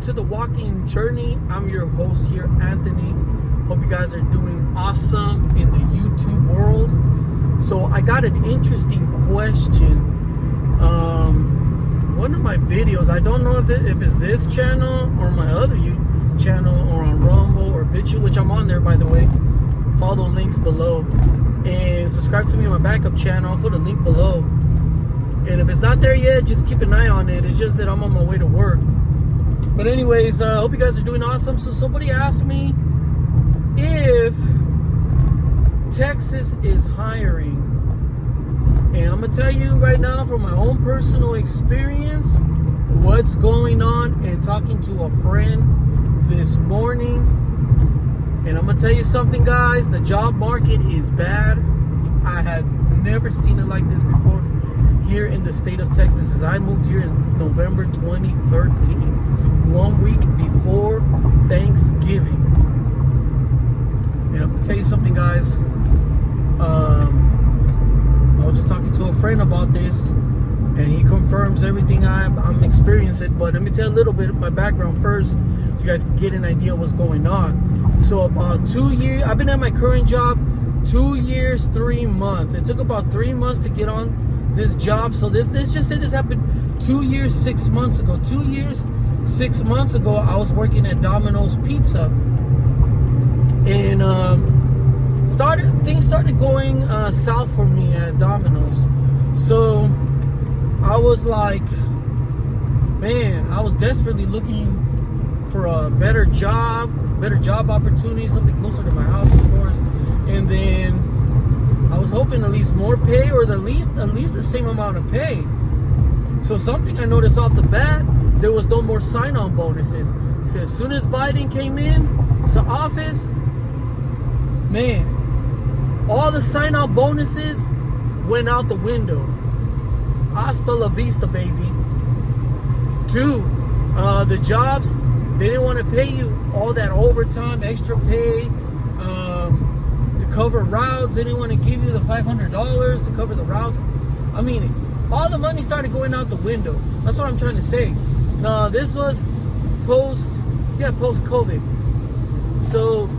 to the walking journey. I'm your host here, Anthony. Hope you guys are doing awesome in the YouTube world. So I got an interesting question. One of my videos, I don't know if it's this channel or my other YouTube channel or on Rumble or Bitchute, which I'm on there, by the way. Follow the links below and subscribe to me on my backup channel. I'll put a link below. And if it's not there yet, just keep an eye on it. It's just that I'm on my way to work. But anyways, I hope you guys are doing awesome. So somebody asked me if Texas is hiring. And I'm going to tell you right now from my own personal experience what's going on, and talking to a friend this morning. And I'm going to tell you something, guys. The job market is bad. I had never seen it like this before here in the state of Texas. As I moved here in November 2013, 1 week before Thanksgiving. And I'm going to tell you something, guys. I was just talking to a friend about this, and he confirms everything I'm experiencing. But let me tell a little bit of my background first, so you guys can get an idea of what's going on. So about 2 years, I've been at my current job 2 years, 3 months. It took about 3 months to get on this job. So let's just say this happened 2 years, 6 months ago. 2 years, 6 months ago, I was working at Domino's Pizza, and things started going south for me at Domino's. So I was like, man, I was desperately looking for a better job opportunity, something closer to my house, of course. And then I was hoping at least more pay, or at least the same amount of pay. So something I noticed off the bat, there was no more sign-on bonuses. So as soon as Biden came in to office, man, all the sign-on bonuses went out the window. Hasta la vista, baby. Two, the jobs, they didn't want to pay you all that overtime, extra pay to cover routes. They didn't want to give you the $500 to cover the routes. I mean, all the money started going out the window. That's what I'm trying to say. This was post-COVID. So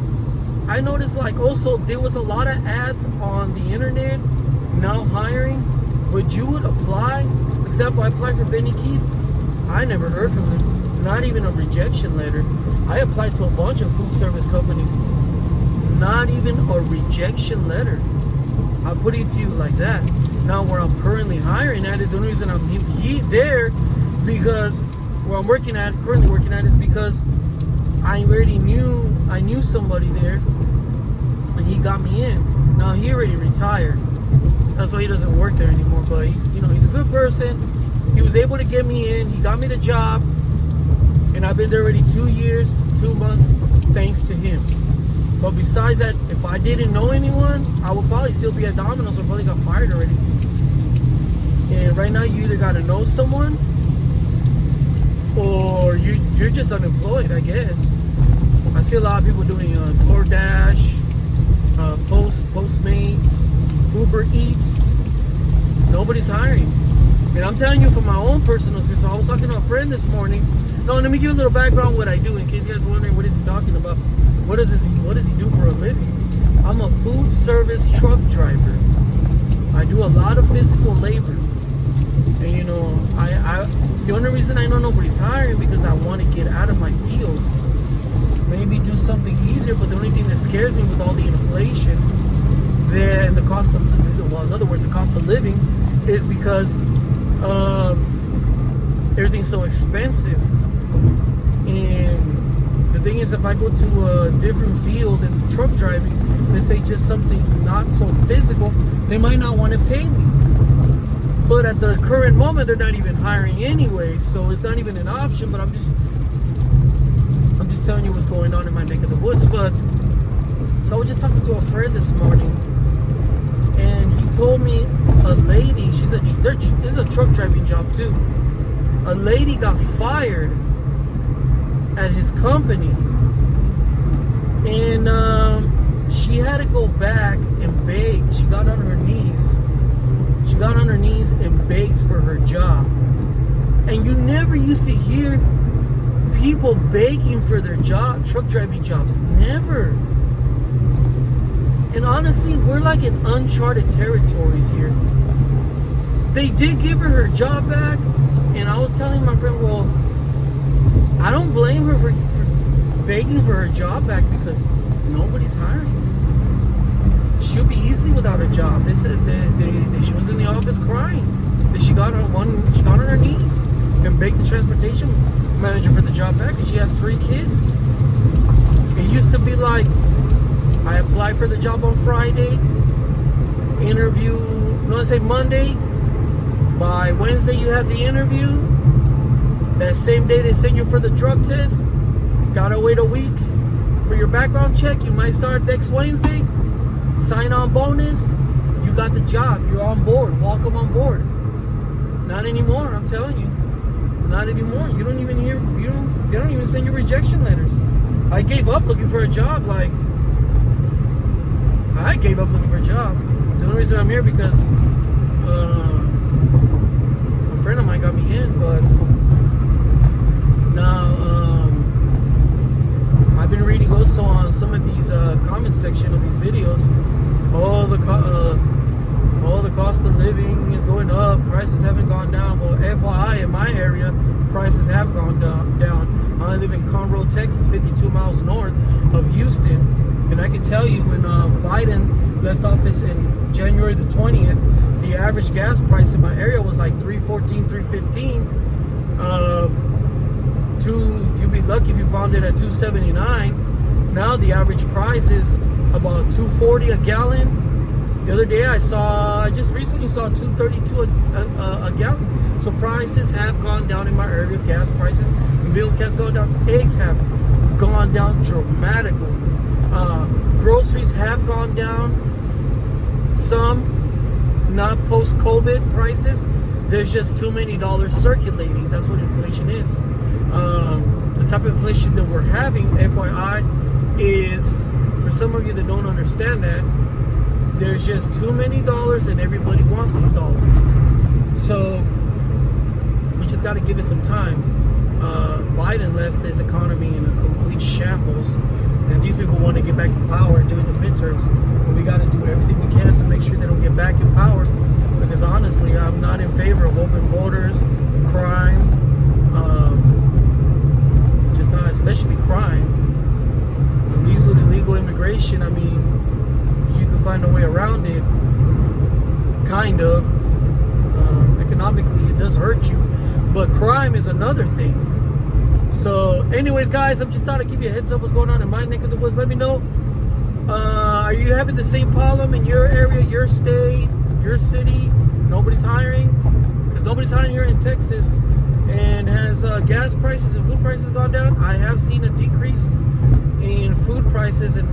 I noticed, like, also there was a lot of ads on the internet now hiring, but you would apply. For example, I applied for Benny Keith. I never heard from them. Not even a rejection letter. I applied to a bunch of food service companies. Not even a rejection letter. I'll put it to you like that. Now, where I'm currently hiring at is the only reason I'm there, because where I'm currently working at is because I knew somebody there, and he got me in. Now, he already retired. That's why he doesn't work there anymore. But he's a good person. He was able to get me in. He got me the job, and I've been there already 2 years, 2 months, thanks to him. But besides that, if I didn't know anyone, I would probably still be at Domino's, or probably got fired already. And right now, you either got to know someone, or you're just unemployed, I guess. I see a lot of people doing DoorDash, Postmates, Uber Eats. Nobody's hiring. And I'm telling you from my own personal experience. So I was talking to a friend this morning. No, let me give you a little background on what I do, in case you guys are wondering what is he talking about. What does he do for a living? I'm a food service truck driver. I do a lot of physical labor. And the only reason I know nobody's hiring, because I want to get out of my field. Maybe do something easier, but the only thing that scares me with all the inflation there and the cost of, in other words, the cost of living, is because everything's so expensive. And the thing is, if I go to a different field in truck driving, let's say just something not so physical, they might not want to pay me. But at the current moment, they're not even hiring anyway, so it's not even an option. But I'm just telling you what's going on in my neck of the woods. So I was just talking to a friend this morning, and he told me a lady, this is a truck driving job too. A lady got fired at his company, and she had to go back and beg. She got on her knees and begged for her job. And you never used to hear people begging for their job, truck driving jobs. Never. And honestly, we're like in uncharted territories here. They did give her job back, and I was telling my friend, well, I don't blame her for begging for her job back because nobody's hiring. She'll be easily without a job. They said she was in the office crying. That she got on her knees and begged the transportation manager for the job back, and she has 3 kids. It used to be like, I applied for the job on Friday, interview, let's say Monday. By Wednesday, you have the interview. That same day, they send you for the drug test. Gotta wait a week for your background check. You might start next Wednesday. Sign-on bonus. You got the job. You're on board. Welcome on board. Not anymore, I'm telling you. Not anymore. You don't even hear, they don't even send you rejection letters. I gave up looking for a job. The only reason I'm here because a friend of mine got me in, but now I've been reading also on some of these comment section of these videos. The cost of living is going up. Prices haven't gone down. Well, FYI, in my area, prices have gone down. I live in Conroe, Texas, 52 miles north of Houston, and I can tell you when Biden left office in January the 20th, the average gas price in my area was like $3.14, $3.15. You'd be lucky if you found it at $2.79. Now the average price is about $2.40 a gallon. The other day I just recently saw $2.32 a gallon. So prices have gone down in my area. Gas prices, milk has gone down, eggs have gone down dramatically. Groceries have gone down. Some, not post-COVID prices. There's just too many dollars circulating. That's what inflation is. The type of inflation that we're having, FYI, is, for some of you that don't understand that, there's just too many dollars and everybody wants these dollars. So we just got to give it some time. Biden left this economy in a complete shambles, and these people want to get back in power during the midterms. And we got to do everything we can to make sure they don't get back in power. Because honestly, I'm not in favor of open borders, crime, just not, especially crime. At least with illegal immigration, I mean, you can find a way around it, kind of. Economically, it does hurt you, but crime is another thing. So anyways, guys, I just thought I'd give you a heads up what's going on in my neck of the woods. Let me know, are you having the same problem in your area, your state, your city? Nobody's hiring? Because nobody's hiring here in Texas. And has gas prices and food prices gone down? I have seen a decrease in food prices. And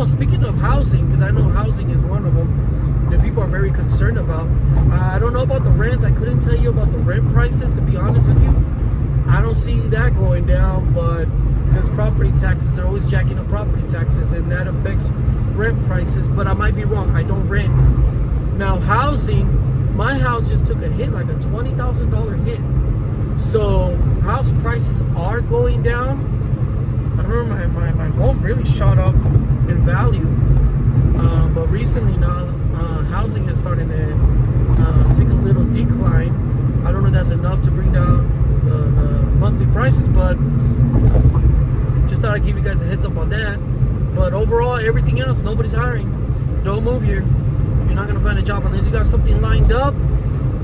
speaking of housing, because I know housing is one of them that people are very concerned about. I don't know about the rents. I couldn't tell you about the rent prices, to be honest with you. I don't see that going down, but there's property taxes. They're always jacking up property taxes, and that affects rent prices. But I might be wrong. I don't rent. Now, housing, my house just took a hit, like a $20,000 hit. So house prices are going down. I remember my home really shot up in value, but recently now housing is starting to take a little decline. I don't know if that's enough to bring down the monthly prices, but just thought I'd give you guys a heads up on that. But overall, everything else, nobody's hiring. Don't move here. You're not gonna find a job unless you got something lined up.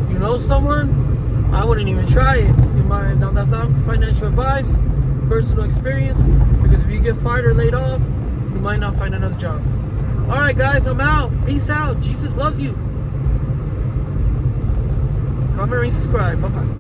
You know someone? I wouldn't even try it. That's not financial advice, personal experience, because if you get fired or laid off, you might not find another job. All right, guys, I'm out. Peace out. Jesus loves you. Comment, rate, subscribe. Bye-bye.